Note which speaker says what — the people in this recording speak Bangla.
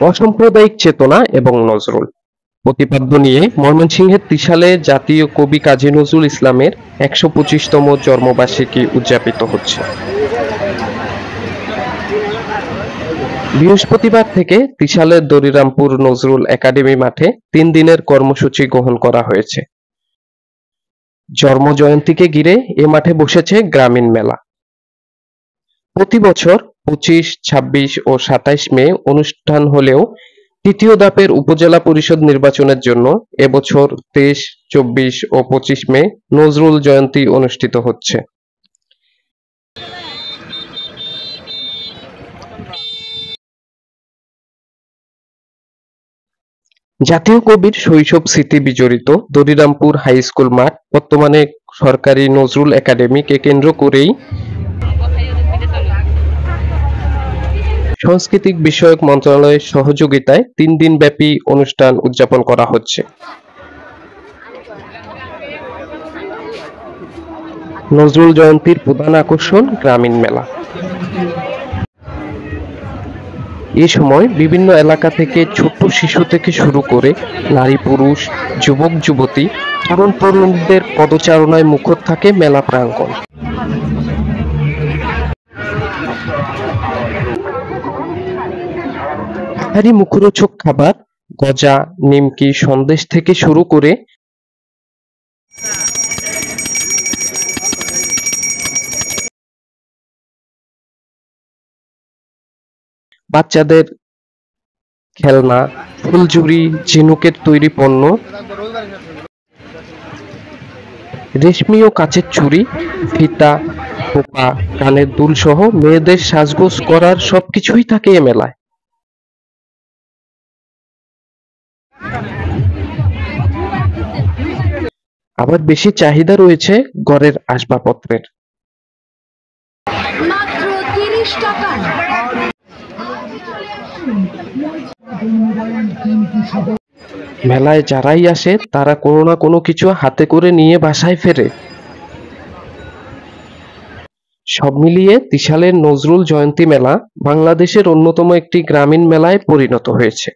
Speaker 1: অসাম্প্রদায়িক চেতনা এবং নজরুল প্রতিপাদ্য নিয়ে ময়মনসিংহের ত্রিশালে জাতীয় কবি কাজী নজরুল ইসলামের ১২৫তম জন্মবার্ষিকী উদযাপিত হচ্ছে। বৃহস্পতিবার থেকে ত্রিশালের দরিরামপুর নজরুল একাডেমি মাঠে ৩ দিনের কর্মসূচি গ্রহণ করা হয়েছে। জন্মজয়ন্তীকে ঘিরে এ মাঠে বসেছে গ্রামীণ মেলা। প্রতি বছর ২৫, ২৬ ও ২৭ মে অনুষ্ঠান হলেও তৃতীয় ধাপের উপজেলা পরিষদ নির্বাচনের জন্য এবছর ২৩, ২৪ ও ২৫ মে নজরুল জয়ন্তী অনুষ্ঠিত হচ্ছে। জাতীয় কবির শৈশব স্মৃতি বিজড়িত দরিরামপুর হাই স্কুল মাঠ বর্তমানে সরকারি নজরুল একাডেমিকে কেন্দ্র করেই সাংস্কৃতিক বিষয়ক মন্ত্রণালয়ের সহযোগিতায় ৩ দিন ব্যাপী অনুষ্ঠান উদযাপন করা হচ্ছে। নজরুল জয়ন্তীর প্রধান আকর্ষণ গ্রামীণ মেলা। এ সময় বিভিন্ন এলাকা থেকে ছোট্ট শিশু থেকে শুরু করে নারী পুরুষ, যুবক যুবতী, তরুণ তরুণীদের পদচারণায় মুখর থাকে মেলা প্রাঙ্গণ। ভারী মুখরোচক খাবার, গজা, নিমকি, সন্দেশ থেকে শুরু করে বাচ্চাদের খেলনা, ফুলঝুরি, ঝিনুকের তৈরি পণ্য, রেশমি ও কাচের চুড়ি, ফিতা, খোপা, কানের দুল সহ মেয়েদের সাজগোজ করার সবকিছুই থাকে এ মেলায়। আবার বেশি চাহিদা রয়েছে ঘরের আসবাবপত্রের। মেলায় যারাই আসে তারা কোনো না কোনো কিছু হাতে করে নিয়ে বাসায় ফেরে। সব মিলিয়ে ত্রিশালের নজরুল জয়ন্তী মেলা বাংলাদেশের অন্যতম একটি গ্রামীণ মেলায় পরিণত হয়েছে।